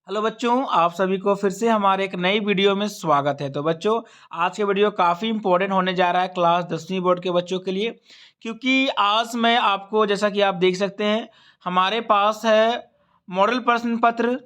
Hello बच्चों, आप सभी को फिर से हमारे एक नई वीडियो में स्वागत है। तो बच्चों, आज के वीडियो काफ़ी इंपॉर्टेंट होने जा रहा है क्लास 10वीं बोर्ड के बच्चों के लिए, क्योंकि आज मैं आपको, जैसा कि आप देख सकते हैं, हमारे पास है मॉडल प्रश्न पत्र।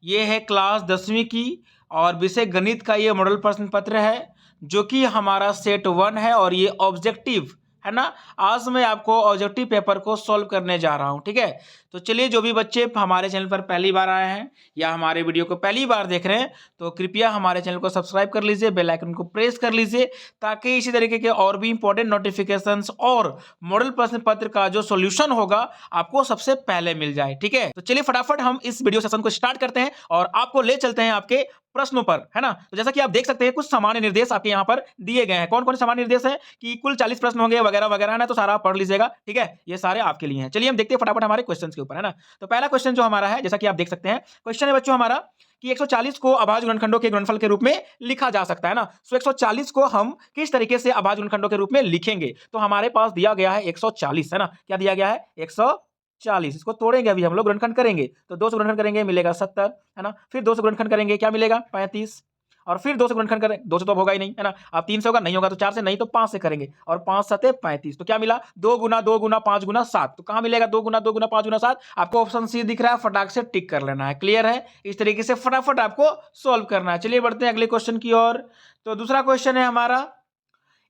ये है क्लास 10वीं की और विषय गणित का ये मॉडल प्रश्न पत्र है, जो कि हमारा सेट 1 है और ये ऑब्जेक्टिव है ना। आज मैं आपको ऑब्जेक्टिव पेपर को सॉल्व करने जा रहा हूं, ठीक है। तो चलिए, जो भी बच्चे हमारे चैनल पर पहली बार आए हैं या हमारे वीडियो को पहली बार देख रहे हैं, तो कृपया हमारे चैनल को सब्सक्राइब कर लीजिए, बेल आइकन को प्रेस कर लीजिए, ताकि इसी तरीके के और भी इंपॉर्टेंट नोटिफिकेशंस और मॉडल प्रश्न पत्र का जो सॉल्यूशन होगा आपको सबसे पहले मिल जाए, ठीक है। तो चलिए फटाफट हम इस वीडियो सेशन को स्टार्ट करते हैं और आपको ले चलते हैं आपके प्रश्नों पर, है ना। तो जैसा कि आप देख सकते हैं, कुछ सामान्य निर्देश आपके यहाँ पर दिए गए हैं। कौन कौन से सामान्य निर्देश है कि कुल 40 प्रश्न होंगे वगैरह वगैरह, है ना। तो सारा आप पढ़ लीजिएगा, ठीक है। ये सारे आपके लिए हैं। चलिए हम देखते हैं फटाफट हमारे क्वेश्चंस के ऊपर, है ना। तो पहला क्वेश्चन जो हमारा है, जैसा कि आप देख सकते हैं, क्वेश्चन है बच्चों हमारा कि 140 को अभाज्य गुणनखंडों के गुणनफल के रूप में लिखा जा सकता है ना। सो 140 को हम किस तरीके से अभाज्य गुणनखंडों के रूप में लिखेंगे। तो हमारे पास दिया गया है 140, है ना। क्या दिया गया है? 140। इसको तोड़ेंगे, अभी हम लोग गुणनखंड करेंगे। तो 2 से गुणनखंड करेंगे, मिलेगा 70, है ना। फिर 2 से गुणनखंड करेंगे, क्या मिलेगा? 35। और फिर 2 से गुणनखंड करें, 2 से तो अब होगा ही नहीं, है ना। अब 3 से होगा, नहीं होगा तो 4 से, नहीं तो 5 से करेंगे। और 5 सते 35। तो क्या मिला? 2 गुना 2 गुना 5 गुना 7। तो कहां मिलेगा 2 गुना 2 गुना 5 गुना 7? आपको ऑप्शन सी दिख रहा है, फटाक से टिक कर लेना है। क्लियर है? इस तरीके से फटाफट आपको सोल्व करना है। चलिए बढ़ते हैं अगले क्वेश्चन की ओर। तो दूसरा क्वेश्चन है हमारा,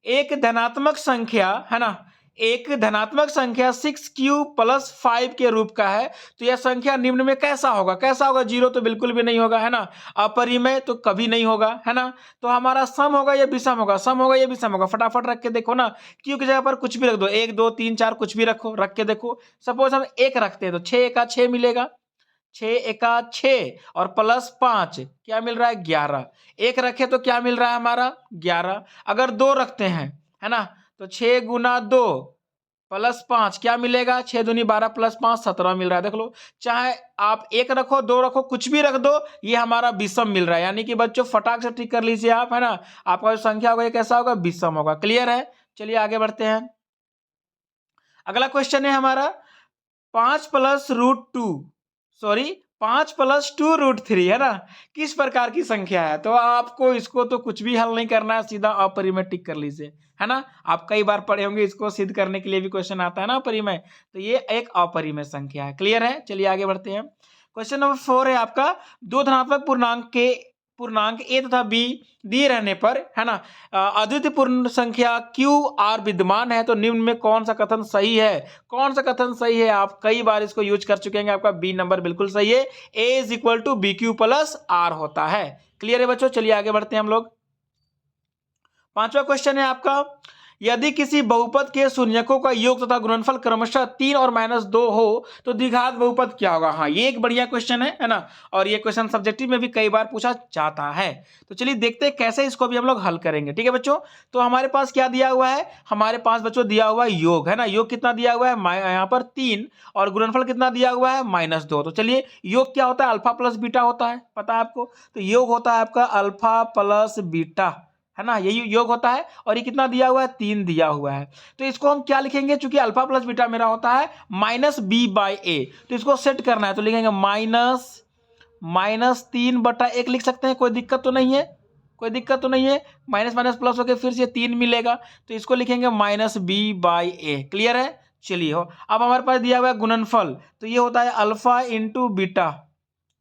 एक धनात्मक संख्या, है ना, एक धनात्मक संख्या 6q+5 के रूप का है। तो यह संख्या निम्न में कैसा होगा? कैसा होगा? जीरो तो बिल्कुल भी नहीं होगा, है ना। अपरिमेय तो कभी नहीं होगा, है ना। तो हमारा सम होगा या विषम होगा? सम होगा या विषम होगा? फटाफट रख के देखो ना। क्यू की जगह पर कुछ भी रख दो, 1 2 3 4 कुछ भी रखो, रख के देखो। सपोज हम 1 रखते हैं तो 6 एका 6 मिलेगा, 6 एका 6 और प्लस 5 क्या मिल रहा है? 11। 1 रखे तो क्या मिल रहा है हमारा? 11। अगर 2 रखते हैं, है ना, तो 6 गुना 2 प्लस 5 क्या मिलेगा? 6 दूनी 12 प्लस 5 17 मिल रहा है। देख लो, चाहे आप 1 रखो, 2 रखो, कुछ भी रख दो, ये हमारा विषम मिल रहा है। यानी कि बच्चों फटाक से टिक कर लीजिए आप, है ना। आपका जो संख्या होगा ये कैसा होगा? विषम होगा। क्लियर है? चलिए आगे बढ़ते हैं। अगला क्वेश्चन है हमारा, 5+√2, सॉरी 5+2√3, है ना, किस प्रकार की संख्या है? तो आपको इसको तो कुछ भी हल नहीं करना है, सीधा अपरिमेय टिक कर लीजिए, है ना। आप कई बार पढ़े होंगे, इसको सिद्ध करने के लिए भी क्वेश्चन आता है ना, अपरिमेय। तो ये एक अपरिमेय संख्या है। क्लियर है? चलिए आगे बढ़ते हैं। क्वेश्चन नंबर 4 है आपका, दो धनात्मक पूर्णांक ए तथा बी दिए रहने पर, है ना, अद्वितीय पूर्ण संख्या क्यू आर विद्यमान है, तो निम्न में कौन सा कथन सही है? कौन सा कथन सही है? आप कई बार इसको यूज कर चुके हैं। आपका बी नंबर बिल्कुल सही है। A is equal to B Q plus R होता है। क्लियर है बच्चों? चलिए आगे बढ़ते हैं हम लोग। पांचवा क्वेश्चन है आपका, यदि किसी बहुपद के शून्यकों का योग तथा गुणनफल क्रमशः 3 और -2 हो तो द्विघात बहुपद क्या होगा? हाँ, ये एक बढ़िया क्वेश्चन है ना। और ये क्वेश्चन सब्जेक्टिव में भी कई बार पूछा जाता है। तो चलिए देखते हैं कैसे इसको भी हम लोग हल करेंगे, ठीक है बच्चों। तो हमारे पास क्या दिया हुआ है? हमारे पास बच्चों दिया हुआ है योग, है ना। योग कितना दिया हुआ है? यहाँ पर 3, और गुणनफल कितना दिया हुआ है? -2। तो चलिए, योग क्या होता है? अल्फा प्लस बीटा होता है, पता है आपको। तो योग होता है आपका अल्फा प्लस बीटा, है ना, यही योग होता है। और ये कितना दिया हुआ है? 3 दिया हुआ है। तो इसको हम क्या लिखेंगे? चूंकि अल्फा प्लस बीटा मेरा होता है -b/a, तो इसको सेट करना है, तो लिखेंगे -3/1 लिख सकते हैं। कोई दिक्कत तो नहीं है? कोई दिक्कत तो नहीं है? माइनस माइनस प्लस होकर फिर से 3 मिलेगा, तो इसको लिखेंगे -b/a। क्लियर है? चलिए हो, अब हमारे पास दिया हुआ है गुणनफल, तो ये होता है अल्फा इंटू बीटा।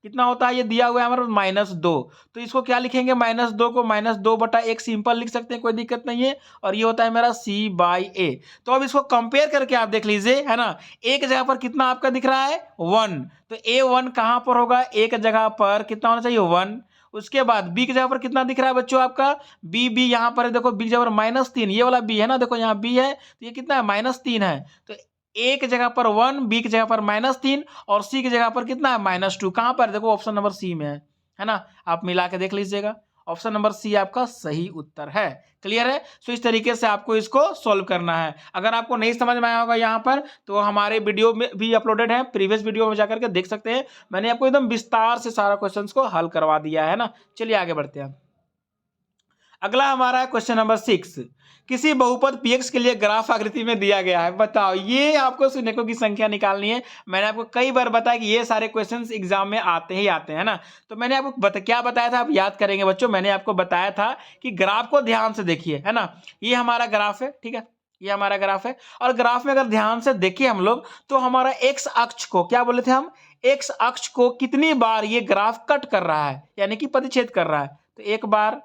कितना होता है? ये दिया हुआ है हमारे -2। तो इसको क्या लिखेंगे? -2 को -2/1 सिंपल लिख सकते हैं, कोई दिक्कत नहीं है। और ये होता है मेरा c/a। तो अब इसको कंपेयर करके आप देख लीजिए, है ना। एक जगह पर कितना आपका दिख रहा है? 1। तो a1 कहां पर होगा? एक जगह पर कितना होना चाहिए? 1। उसके बाद b की जगह पर कितना दिख रहा है बच्चों आपका? b यहां पर है, देखो b की जगह पर -3, ये वाला b है ना, देखो यहाँ b है, तो ये कितना है? -3 है। तो एक जगह पर 1, बी की जगह पर -3 और सी की जगह पर कितना है? -2। कहां पर? देखो ऑप्शन नंबर सी में है ना। आप मिला के देख लीजिएगा, ऑप्शन नंबर सी आपका सही उत्तर है। क्लियर है? सो इस तरीके से आपको इसको सॉल्व करना है। अगर आपको नहीं समझ में आया होगा यहाँ पर, तो हमारे वीडियो में भी अपलोडेड है, प्रीवियस वीडियो में जाकर के देख सकते हैं। मैंने आपको एकदम विस्तार से सारा क्वेश्चंस को हल करवा दिया है ना। चलिए आगे बढ़ते हैं। अगला हमारा है क्वेश्चन नंबर 6। किसी बहुपद px के लिए ग्राफ आकृति में दिया गया है। बताओ, ये आपको शून्यकों की संख्या निकालनी है। मैंने आपको कई बार बताया कि ये सारे क्वेश्चंस एग्जाम में आते ही आते हैं ना। तो मैंने आपको क्या बताया था, आप याद करेंगे बच्चों। मैंने आपको बताया था कि ग्राफ को ध्यान से देखिए, है ना। ये हमारा ग्राफ है, ठीक है, ये हमारा ग्राफ है। और ग्राफ में अगर ध्यान से देखिए हम लोग, तो हमारा एक्स अक्ष को क्या बोले थे हम, एक्स अक्ष को कितनी बार ये ग्राफ कट कर रहा है, यानी कि प्रतिच्छेद कर रहा है। तो एक बार,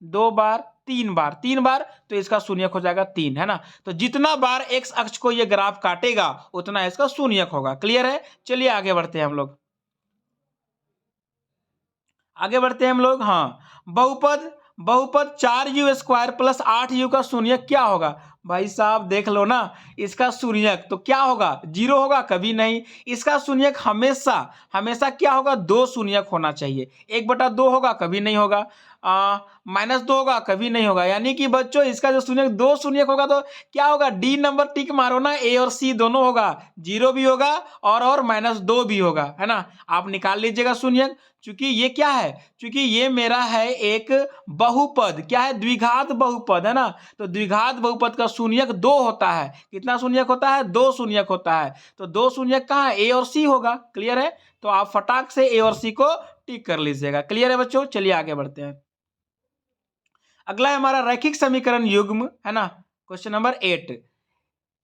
दो बार, तीन बार, तीन बार, तो इसका शून्यक हो जाएगा 3, है ना। तो जितना बार एक्स अक्ष को ये ग्राफ काटेगा उतना इसका शून्यक होगा। क्लियर है। चलिए आगे बढ़ते हैं हम लोग, आगे बढ़ते हैं हम लोग। हाँ, बहुपद बहुपद 4u² प्लस 8u का शून्यक क्या होगा। भाई साहब देख लो ना, इसका शून्यक तो क्या होगा, 0 होगा, कभी नहीं। इसका शून्यक हमेशा हमेशा क्या होगा, 2 शून्यक होना चाहिए। 1/2 होगा, कभी नहीं होगा। -2 होगा, कभी नहीं होगा। यानी कि बच्चों इसका जो शून्यक 2 शून्यक होगा तो क्या होगा, डी नंबर टिक मारो ना, ए और सी दोनों होगा, 0 भी होगा और -2 भी होगा, है ना। आप निकाल लीजिएगा शून्यक। चूंकि ये क्या है, चूंकि ये मेरा है एक बहुपद, क्या है, द्विघात बहुपद, है ना। तो द्विघात बहुपद का शून्यक 2 होता है। कितना शून्यक होता है, 2 शून्यक होता है। तो 2 शून्यक कहाँ है, ए और सी होगा। क्लियर है। तो आप फटाक से ए और सी को टिक कर लीजिएगा। क्लियर है बच्चों। चलिए आगे बढ़ते हैं। अगला है हमारा रैखिक समीकरण युग्म, है ना। क्वेश्चन नंबर 8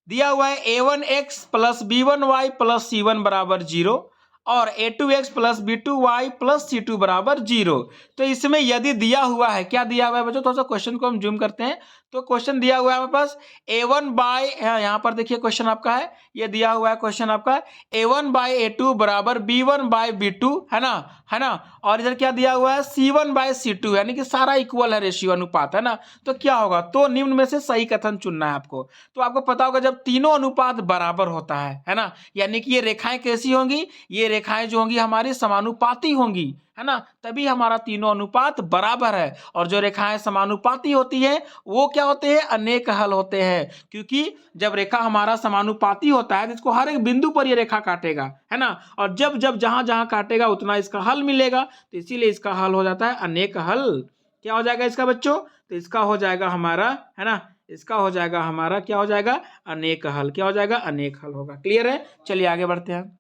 दिया हुआ है a1x plus b1y plus c1 बराबर 0 और a2x plus b2y plus c2 बराबर 0। तो इसमें यदि दिया हुआ है, क्या दिया हुआ है बच्चों, थोड़ा सा क्वेश्चन को हम जूम करते हैं। तो क्वेश्चन दिया हुआ है हमारे पास a1 बाय, यहाँ पर देखिए क्वेश्चन आपका है, ये दिया हुआ है क्वेश्चन आपका a1 बाय a2 बराबर b1 बाय b2, है ना, है ना। और इधर क्या दिया हुआ है, c1 बाय c2, यानी कि सारा इक्वल है, रेशियो अनुपात, है ना। तो क्या होगा, तो निम्न में से सही कथन चुनना है आपको। तो आपको पता होगा जब तीनों अनुपात बराबर होता है ना, यानी कि ये रेखाएं कैसी होंगी, ये रेखाएं जो होंगी हमारी समानुपाती होंगी, है ना, तभी हमारा तीनों अनुपात बराबर है। और जो रेखाएं समानुपाती होती हैं वो क्या होते हैं, अनेक हल होते हैं। क्योंकि जब रेखा हमारा समानुपाती होता है तो इसको हर एक बिंदु पर ये रेखा काटेगा, है ना। और जब जब जहां जहां काटेगा उतना इसका हल मिलेगा, तो इसीलिए इसका हल हो जाता है अनेक हल। क्या हो जाएगा इसका बच्चों, तो इसका हो जाएगा हमारा, है ना, इसका हो जाएगा हमारा, क्या हो जाएगा, अनेक हल। क्या हो जाएगा, अनेक हल होगा। क्लियर है। चलिए आगे बढ़ते हैं,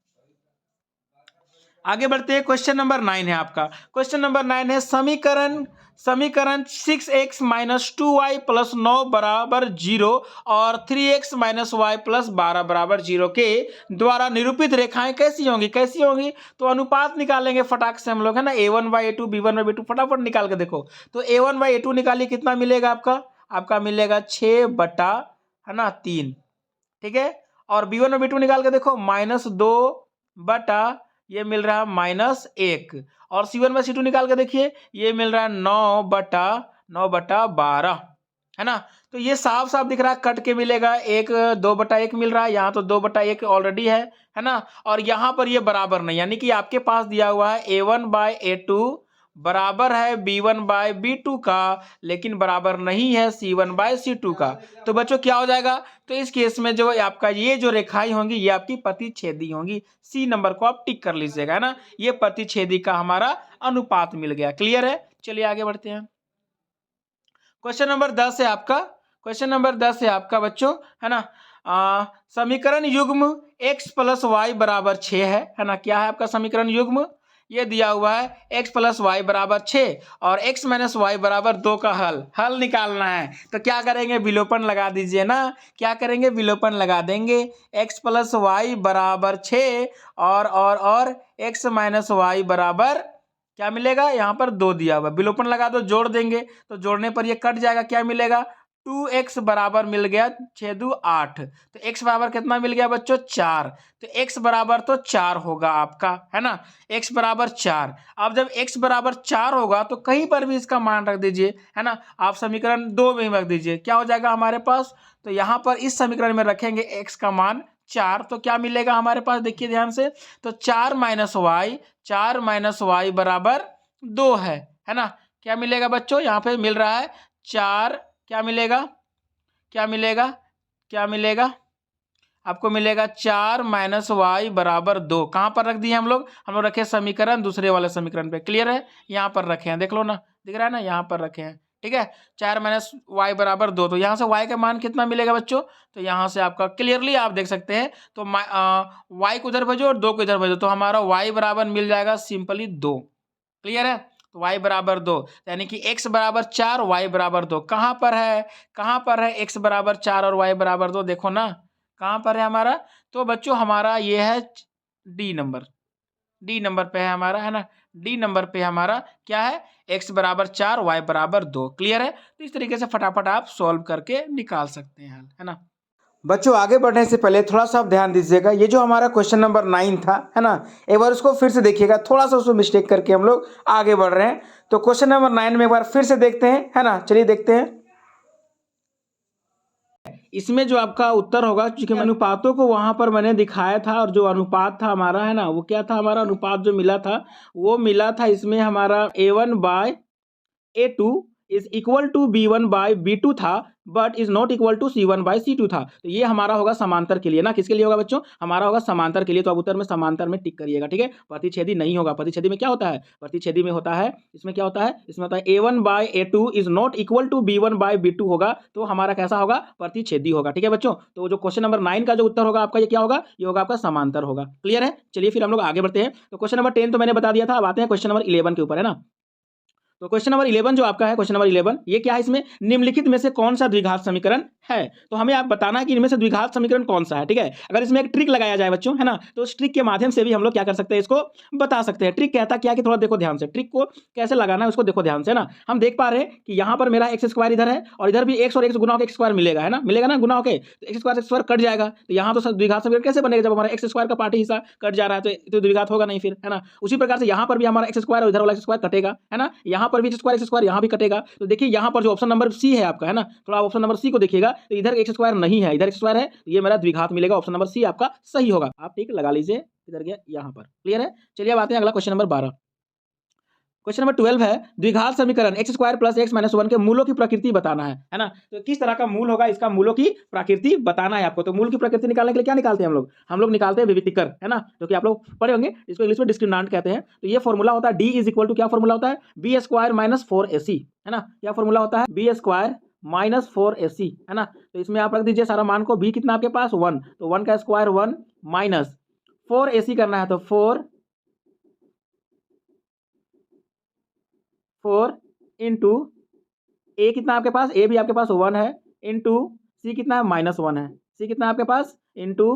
आगे बढ़ते हैं। क्वेश्चन नंबर 9 है आपका। क्वेश्चन नंबर 9 है समीकरण समीकरण 6x माइनस 2y प्लस 9 बराबर 0 और 3x माइनस वाई प्लस 12 बराबर 0 के द्वारा निरूपित रेखाएं कैसी होंगी, कैसी होंगी। तो अनुपात निकालेंगे फटाक से हम लोग, है ना। a1/a2 b1/b2 फटाफट निकाल के देखो। तो a1/a2 निकालिए, कितना मिलेगा आपका, आपका मिलेगा 6 है ना 3, ठीक है। और b1/b2 निकाल के देखो, -2 ये मिल रहा है -1। और c1/c2 निकाल के देखिए, ये मिल रहा है 9/12, है ना। तो ये साफ साफ दिख रहा है, कट के मिलेगा, 2/1 मिल रहा है, यहाँ तो 2/1 ऑलरेडी है ना। और यहाँ पर ये बराबर नहीं, यानी कि आपके पास दिया हुआ है a1/a2 बराबर है b1/b2 का, लेकिन बराबर नहीं है c1/c2 का। तो बच्चों क्या हो जाएगा, तो इस केस में जो आपका ये जो रेखाएं होंगी ये आपकी प्रतिच्छेदी होंगी। सी नंबर को आप टिक कर लीजिएगा, है ना। ये प्रतिच्छेदी का हमारा अनुपात मिल गया। क्लियर है। चलिए आगे बढ़ते हैं। क्वेश्चन नंबर 10 है आपका, क्वेश्चन नंबर 10 है आपका बच्चों, है ना। समीकरण युग्म x प्लस वाई बराबर 6 है ना। क्या है आपका समीकरण युग्म, ये दिया हुआ है x प्लस वाई बराबर 6 और x माइनस वाई बराबर 2 का हल निकालना है। तो क्या करेंगे, विलोपन लगा दीजिए ना। क्या करेंगे, विलोपन लगा देंगे। x प्लस वाई बराबर 6 और x माइनस वाई बराबर क्या मिलेगा, यहाँ पर 2 दिया हुआ, विलोपन लगा दो, जोड़ देंगे तो जोड़ने पर ये कट जाएगा, क्या मिलेगा, 2x बराबर मिल गया 6×2=8। तो x बराबर कितना मिल गया बच्चों, 4। तो x बराबर तो 4 होगा आपका, है ना, x बराबर 4। अब जब x बराबर 4 होगा तो कहीं पर भी इसका मान रख दीजिए, है ना। आप समीकरण 2 में ही रख दीजिए, क्या हो जाएगा हमारे पास, तो यहाँ पर इस समीकरण में रखेंगे x का मान 4, तो क्या मिलेगा हमारे पास, देखिए ध्यान से। तो 4 माइनस वाई बराबर 2 है ना। क्या मिलेगा बच्चों, यहाँ पे मिल रहा है 4, क्या मिलेगा, क्या मिलेगा, क्या मिलेगा, आपको मिलेगा 4 माइनस वाई बराबर 2। कहाँ पर रख दिए हम लोग रखे समीकरण दूसरे वाले समीकरण पे। क्लियर है, यहाँ पर रखे हैं, देख लो ना, दिख रहा है ना, यहाँ पर रखे हैं। ठीक है, 4 माइनस वाई बराबर 2। तो यहाँ से वाई का मान कितना मिलेगा बच्चों? तो यहाँ से आपका क्लियरली आप देख सकते हैं, तो वाई को उधर भेजो और 2 को इधर भेजो, तो हमारा वाई बराबर मिल जाएगा सिंपली 2। क्लियर है? तो y बराबर 2, यानी कि x बराबर 4, y बराबर 2। कहाँ पर है? कहाँ पर है x बराबर 4 और y बराबर 2? देखो ना, कहाँ पर है हमारा? तो बच्चों हमारा ये है डी नंबर। डी नंबर पे है हमारा, है ना? डी नंबर पे हमारा क्या है? x बराबर 4, y बराबर 2। क्लियर है? तो इस तरीके से फटाफट आप सॉल्व करके निकाल सकते हैं, है ना? बच्चों आगे बढ़ने से पहले थोड़ा सा आप ध्यान दीजिएगा, ये जो हमारा क्वेश्चन नंबर 9 था, है ना, एक बार उसको फिर से देखिएगा, थोड़ा सा उसमें मिस्टेक करके हम लोग आगे बढ़ रहे हैं। तो क्वेश्चन नंबर 9 में एक बार फिर से देखते हैं, है ना, चलिए देखते हैं। इसमें जो आपका उत्तर होगा, क्योंकि अनुपातों को वहां पर मैंने दिखाया था, और जो अनुपात था हमारा, है ना, वो क्या था हमारा अनुपात जो मिला था, वो मिला था इसमें हमारा A1/A2 is equal to B1/B2 था, but is not equal to C1/C2 था। तो ये हमारा होगा समांतर के लिए ना, किसके लिए होगा बच्चों? हमारा होगा समांतर के लिए। तो अब उत्तर में समांतर में टिक करिएगा, ठीक है? प्रतिच्छेदी नहीं होगा। प्रतिच्छेदी में क्या होता है? प्रतिच्छेदी में होता है, इसमें क्या होता है? इसमें होता है A1/A2 is not equal to B1/B2 होगा, तो हमारा कैसा होगा? प्रतिच्छेदी होगा, ठीक है बच्चों? तो जो क्वेश्चन नंबर 9 का जो उत्तर होगा आपका, ये क्या होगा? ये होगा आपका समांतर होगा। क्लियर है? चलिए फिर हम लोग आगे बढ़ते हैं। तो क्वेश्चन नंबर 10 तो मैंने बता दिया था, अब आते हैं क्वेश्चन नंबर 11 के ऊपर, है ना। तो क्वेश्चन नंबर 11 जो आपका है, क्वेश्चन नंबर 11, ये क्या है? इसमें निम्नलिखित में से कौन सा द्विघात समीकरण है? तो हमें आप बताना है कि इनमें से द्विघात समीकरण कौन सा है, ठीक है? अगर इसमें एक ट्रिक लगाया जाए बच्चों, है ना, तो उस ट्रिक के माध्यम से भी हम लोग क्या कर सकते हैं, इसको बता सकते हैं। ट्रिक कहता क्या कि थोड़ा देखो ध्यान से, ट्रिक को कैसे लगाना है उसको देखो ध्यान से ना। हम देख पा रहे हैं कि यहाँ पर मेरा एक्स स्क्वायर इधर है, और इधर भी एक्स और एक्स गुना होकर एक्स स्क्वायर मिलेगा, है ना, मिलेगा ना गुना होके, तो एक्स स्क्वायर कट जाएगा। तो यहाँ तो द्विघात समीकरण कैसे बनेगा? जब हमारा एक्स स्क्वायर का पार्ट हिस्सा कट जा रहा है, तो द्विघात होगा नहीं फिर, है ना। उसी प्रकार से यहाँ पर भी हमारा एक्स स्क्वायर और इधर वाला एक्स स्क्वायर कटेगा, है ना। यहाँ पर भी एक्स स्क्वायर यहाँ भी कटेगा। तो देखिए यहाँ पर जो ऑप्शन नंबर सी है आपका, है ना, थोड़ा ऑप्शन नंबर सी को देखिएगा, तो इधर एक्स स्क्वायर नहीं है, इधर एक्स स्क्वायर है, तो ये मेरा द्विघात मिलेगा। ऑप्शन नंबर सी आपका सही होगा। आप ठीक लगा लीजिए, इधर गया यहाँ पर। क्लियर है? चलिए अब आते हैं अगला क्वेश्चन नंबर 12। क्वेश्चन नंबर 12 है, द्विघात समीकरण x square plus x minus 1 के मूलों की प्रकृति बताना है ना। तो किस तरह का मूल होगा, इसका मूलों की प्रकृति बताना है आपको। तो मूल की प्रकृति निकालने के लिए क्या निकालते हैं हम लोग निकालते हैं विवितिकर, है ना, जो कि आप लोग पढ़े होंगे, इसको इंग्लिश में डिस्क्रिमिनेंट कहते हैं। तो ये फॉर्मूला होता है डी इज इक्वल टू, क्या फॉर्मूला होता है? बी स्क्वायर माइनस 4ac, है ना। क्या फॉर्मूला होता है? बी स्क्वायर माइनस 4ac, है ना। तो इसमें आप रख दीजिए सारा मान को, बी कितना आपके पास 1, तो 1 का स्क्वायर 1 माइनस 4ac करना है, तो 4 इंटू ए कितना आपके पास, ए भी आपके पास 1 है, इंटू सी कितना है? -1 है। सी कितना है आपके पास? इंटू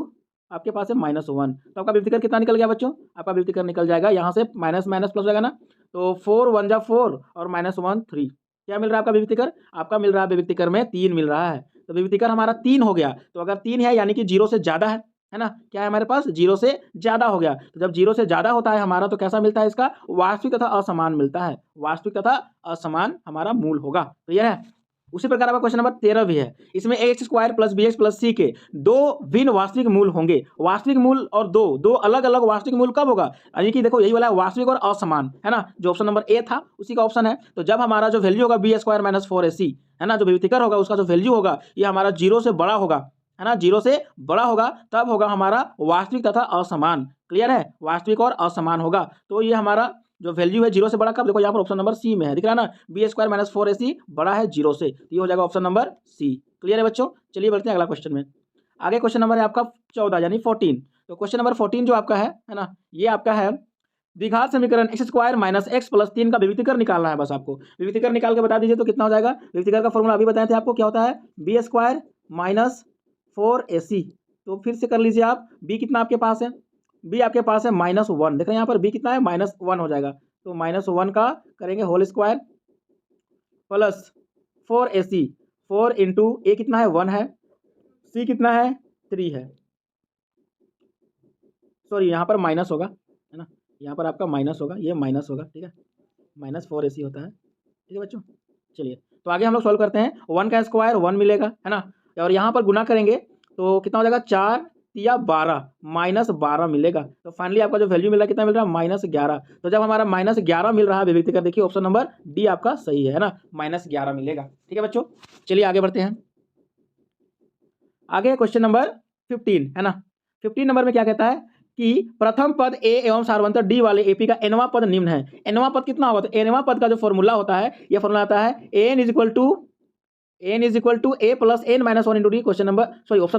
आपके पास है -1। तो आपका विविधिकर कितना निकल गया बच्चों? आपका विविधिकर निकल जाएगा यहाँ से माइनस माइनस प्लस हो जाएगा ना, तो 4 1 जा 4 और -1 3। क्या मिल रहा है आपका विविधिकर? आपका मिल रहा है विविधिकर में 3 मिल रहा है। तो विविधिकर हमारा 3 हो गया। तो अगर 3 है यानी कि 0 से ज़्यादा है ना। क्या है हमारे पास? 0 से ज़्यादा हो गया। तो जब 0 से ज़्यादा होता है हमारा, तो कैसा मिलता है इसका? वास्तविक तथा असमान मिलता है। वास्तविक तथा असमान हमारा मूल होगा। क्लियर है? उसी प्रकार आपका क्वेश्चन नंबर 13 भी है। इसमें x square plus b x plus c के दो भिन्न वास्तविक मूल होंगे। वास्तविक मूल और दो अलग अलग वास्तविक मूल कब होगा? यानी कि देखो यही वाला है, वास्तविक और असमान, है ना, जो ऑप्शन नंबर ए था उसी का ऑप्शन है। तो जब हमारा जो वैल्यू होगा बी स्क्वायर माइनस 4ac, है ना, जो विविधिकर होगा उसका जो वैल्यू होगा ये हमारा 0 से बड़ा होगा, है ना, 0 से बड़ा होगा, तब होगा हमारा वास्तविक तथा असमान। क्लियर है? वास्तविक और असमान होगा। तो ये हमारा जो वैल्यू है 0 से बड़ा कब? देखो यहाँ पर ऑप्शन नंबर सी में है, दिख रहा है ना, बी स्क्वायर माइनस 4ac बड़ा है 0 से, तो ये हो जाएगा ऑप्शन नंबर सी। क्लियर है बच्चों? चलिए बढ़ते हैं अगला क्वेश्चन में। आगे क्वेश्चन नंबर है आपका 14 यानी 14। तो क्वेश्चन नंबर 14 जो आपका है ना, ये आपका है द्विघात समीकरण x square minus x plus 3 का विविधिकर निकालना है। बस आपको विविधिकर निकाल के बता दीजिए तो कितना हो जाएगा। विविधिकर का फॉर्मूला अभी बताए थे आपको, क्या होता है? B square minus 4ac। तो फिर से कर लीजिए आप, बी कितना आपके पास है? बी आपके पास है -1। देख रहे हैं यहाँ पर बी कितना है? -1 हो जाएगा। तो -1 का करेंगे whole square plus 4ac, 4 into a कितना है? 1 है, सी कितना है? 3 है। सॉरी यहाँ पर माइनस होगा, है ना, यहाँ पर आपका माइनस होगा, ये माइनस होगा, ठीक है, -4ac होता है, ठीक है बच्चों। चलिए तो आगे हम लोग सॉल्व करते हैं। 1 का स्क्वायर 1 मिलेगा, है ना, और यहाँ पर गुना करेंगे तो कितना हो जाएगा? 4 या 12, -12 मिलेगा। तो फाइनली आपका जो वैल्यू मिल रहा है कितना मिल रहा है? -11। तो जब हमारा -11 मिल रहा है विविधिकर, देखिए ऑप्शन नंबर डी आपका सही है ना, -11 मिलेगा। ठीक है बच्चों, चलिए आगे बढ़ते हैं। आगे क्वेश्चन नंबर 15, है ना। 15 नंबर में क्या कहता है कि प्रथम पद ए एवं सारवंतर डी वाले एपी का एनवा पद निम्न है। एनवा पद कितना होगा, तो एनवा पद का जो फॉर्मूला होता है, यह फॉर्मूला आता है N is equal to A plus N minus one into D. Option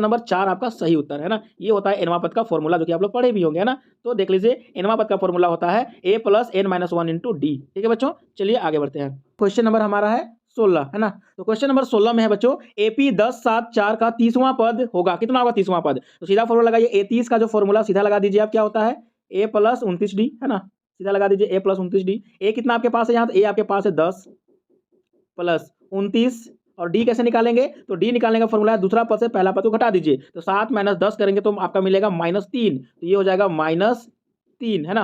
number 4 आपका सही उत्तर है ना। ये होता है एनवा पद का फॉर्मूला, जो कि आप लोग पढ़े भी होंगे, है ना। तो देख लीजिए, एनवा पद का फॉर्मूला होता है a plus N minus one into d. ठीक है बच्चों, चलिए आगे बढ़ते हैं। क्वेश्चन नंबर हमारा है 16, है ना। तो क्वेश्चन नंबर 16 में है बच्चों, एपी 10 7 4 का 30वां पद होगा। कितना होगा 30वां पद, तो सीधा फॉर्मूला लगाइए। ए 30 का जो फॉर्मूला सीधा लगा दीजिए आप, क्या होता है ए प्लस 29 डी, है ना। सीधा लगा दीजिए ए प्लस 29 डी। ए कितना आपके पास है यहाँ, तो ए आपके पास है 10 प्लस 29, और डी कैसे निकालेंगे, तो डी निकालने का फॉर्मूला है दूसरा पद से पहला पद को घटा दीजिए, तो 7 माइनस 10 करेंगे तो आपका मिलेगा -3, तो ये हो जाएगा -3, है ना।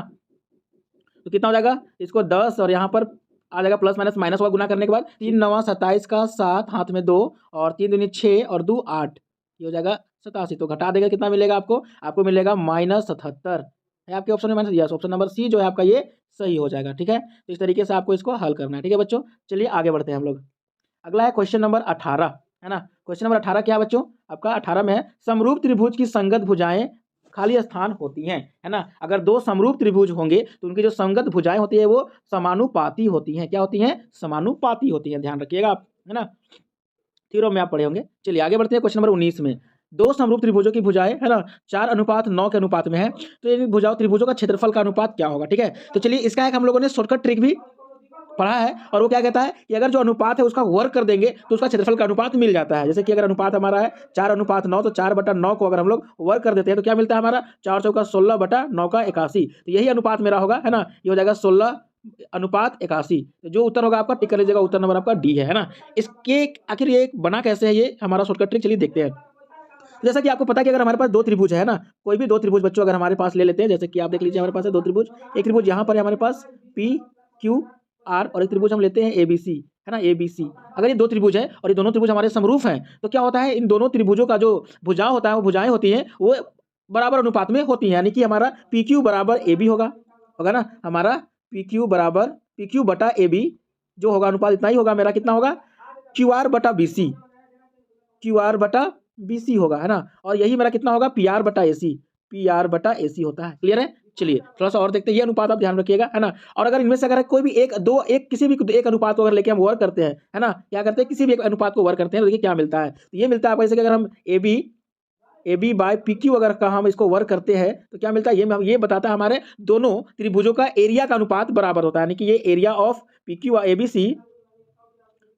तो कितना हो जाएगा, इसको 10 और यहाँ पर आ जाएगा प्लस माइनस, माइनस का गुना करने के बाद 3 9 27 का 7 हाथ में 2 और 3 दूनी 6 और 2 8, ये हो जाएगा 87। तो घटा देगा, कितना मिलेगा आपको, आपको मिलेगा -77 है आपके ऑप्शन में minus. Yes, option number C जो है आपका ये सही हो जाएगा। ठीक है, तो इस तरीके से आपको इसको हल करना है। ठीक है बच्चों, चलिए आगे बढ़ते हैं हम लोग। अगला है क्वेश्चन नंबर 18, है ना। क्वेश्चन नंबर 18 क्या है बच्चों, आपका 18 में है समरूप त्रिभुज की संगत भुजाएं खाली स्थान होती हैं, है ना। अगर दो समरूप त्रिभुज होंगे तो उनकी जो संगत भुजाएं होती है वो समानुपाती होती हैं। क्या होती हैं, समानुपाती होती हैं, ध्यान रखिएगा आप, है ना। थ्योरम में आप पढ़े होंगे। चलिए आगे बढ़ते हैं। क्वेश्चन नंबर 19 में, दो समरूप त्रिभुजों की भुजाएं, है ना, 4:9 के अनुपात में है, तो इन भुजाओं त्रिभुजों का क्षेत्रफल का अनुपात क्या होगा। ठीक है, तो चलिए इसका एक हम लोगों ने शॉर्टकट ट्रिक भी पढ़ा है, और वो क्या कहता है कि अगर जो अनुपात है उसका वर्ग कर देंगे तो उसका क्षेत्रफल का अनुपात मिल जाता है। जैसे कि अगर अनुपात हमारा है 4:9, तो 4/9 को अगर हम लोग वर्ग कर देते हैं तो क्या मिलता है हमारा, 4 चौका 16/9 का 81। तो यही अनुपात मेरा होगा, है ना। ये हो जाएगा 16:81। तो जो उत्तर होगा आपका, टिक कर लीजिएगा, उत्तर नंबर आपका डी है ना। इसके आखिर ये बना कैसे है, ये हमारा शॉर्टकट ट्रिक, चलिए देखते हैं। जैसा कि आपको पता है कि अगर हमारे पास दो त्रिभुज है ना, कोई भी दो त्रिभुज बच्चों अगर हमारे पास ले लेते हैं, जैसे कि आप देख लीजिए हमारे पास है दो त्रिभुज, एक त्रिभुज यहाँ पर है हमारे पास PQR, और एक त्रिभुज हम लेते हैं ABC, है ना, ABC। अगर ये दो त्रिभुज है और ये दोनों त्रिभुज हमारे समरूप हैं, तो क्या होता है, इन दोनों त्रिभुजों का जो भुजा होता है, वो भुजाएं होती हैं, वो बराबर अनुपात में होती हैं। यानी कि हमारा PQ बराबर AB होगा ना, हमारा PQ बटा AB जो होगा अनुपात इतना ही होगा मेरा, कितना होगा, QR बटा BC होगा, है ना। और यही मेरा कितना होगा, PR बटा AC होता है। क्लियर है, चलिए थोड़ा सा और देखते हैं। ये अनुपात आप ध्यान रखिएगा, है ना। और अगर इनमें से अगर कोई भी किसी भी एक अनुपात को अगर लेके हम वर्ग करते हैं, है ना, क्या करते हैं, किसी भी एक अनुपात को वर्ग करते हैं, तो देखिए क्या मिलता है। तो ये मिलता है आपको, जैसे कि अगर हम AB बाय PQ अगर का हम इसको वर्ग करते हैं तो क्या मिलता है, ये बताता है हमारे दोनों त्रिभुजों का एरिया का अनुपात बराबर होता है। यानी कि ये area of PQ ABC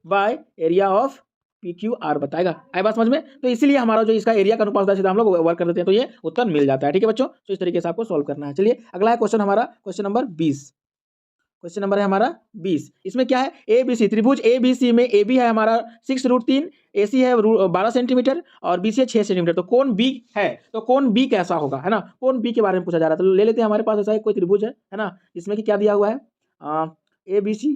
by area of PQR बताएगा। आए बात समझ में। तो इसीलिए हमारा जो इसका एरिया का अनुपात सीधा हम लोग वर्क कर देते हैं, तो ये उत्तर मिल जाता है। ठीक है बच्चों, तो इस तरीके से आपको सॉल्व करना है। चलिए अगला है क्वेश्चन हमारा, क्वेश्चन नंबर 20। क्वेश्चन नंबर है हमारा 20। इसमें क्या है, ABC त्रिभुज ABC में AB है हमारा 6√3, AC है 12 सेंटीमीटर और BC है 6 सेंटीमीटर। तो कोण B है, तो कोण B कैसा होगा, है ना। कोण B के बारे में पूछा जा रहा है, तो ले लेते हैं। हमारे पास ऐसा कोई त्रिभुज है ना, जिसमें कि क्या दिया हुआ है, ABC,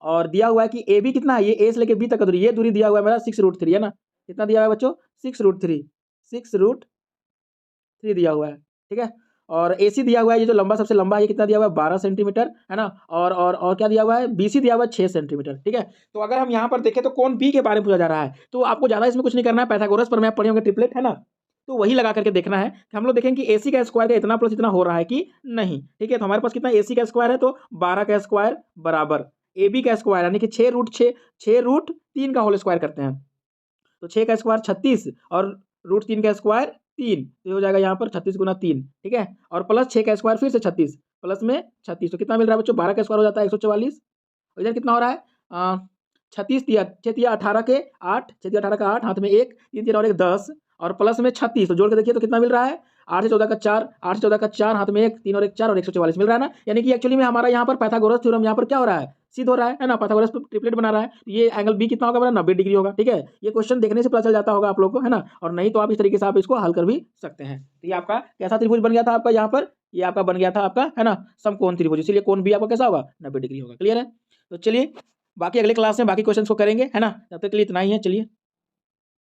और दिया हुआ है कि AB कितना है, ये A से लेके B तक का दूरी, ये दूरी दिया हुआ है मेरा 6√3, है ना। कितना दिया हुआ है बच्चों, 6√3 दिया हुआ है। ठीक है, और AC दिया हुआ है, ये जो लंबा सबसे लंबा है, ये कितना दिया हुआ है, 12 सेंटीमीटर, है ना। और क्या दिया हुआ है, BC दिया हुआ है 6 सेंटीमीटर। ठीक है, तो अगर हम यहाँ पर देखें तो कोण B के बारे में पूछा जा रहा है, तो आपको ज़्यादा इसमें कुछ नहीं करना है। पाइथागोरस पर मैं पढ़े होंगे ट्रिपलेट, है ना, तो वही लगा करके देखना है कि हम लोग देखें कि AC का स्क्वायर का इतना प्लस इतना हो रहा है कि नहीं। ठीक है, तो हमारे पास कितना AC का स्क्वायर है, तो 12 का स्क्वायर बराबर AB का स्क्वायर, यानी कि 6√3 का होल स्क्वायर करते हैं, तो 6 का स्क्वायर 36 और √3 का स्क्वायर 3, तो हो जाएगा यहाँ पर 36 गुना 3। ठीक है, और प्लस 6 का स्क्वायर फिर से 36 प्लस में 36, तो कितना मिल रहा है बच्चों, 12 का स्क्वायर हो जाता है 144। इधर कितना हो रहा है, 36 दिया 6 18 के 8, 6 18 का 8, हाथ में 1, 3 3 और 1 10, और प्लस में 36, तो जोड़ के देखिए तो कितना मिल रहा है, 8 से 14 का 4, 8 से 14 का 4, हाथ में 1, 3 और 1 4 और 144 मिल रहा है ना। यानी कि एक्चुअली में हमारा यहाँ पर पाइथागोरस थ्योरम यहाँ पर क्या हो रहा है, सिद्ध हो रहा है ना। पाइथागोरस ट्रिपलेट बना रहा है, तो ये एंगल B कितना होगा मेरा, 90 डिग्री होगा। ठीक है, ये क्वेश्चन देखने से पता चल जाता होगा आप लोग को, है ना, और नहीं तो आप इस तरीके से आप इसको हल कर भी सकते हैं। तो ये आपका कैसा त्रिभुज बन गया था आपका यहाँ पर, ये आपका बन गया था आपका, है ना, समकोण त्रिभुज, इसलिए कोण B आपका कैसा होगा, 90 डिग्री होगा। क्लियर है, तो चलिए बाकी अगले क्लास में बाकी क्वेश्चन को करेंगे, है ना। तब तक के लिए इतना ही है, चलिए।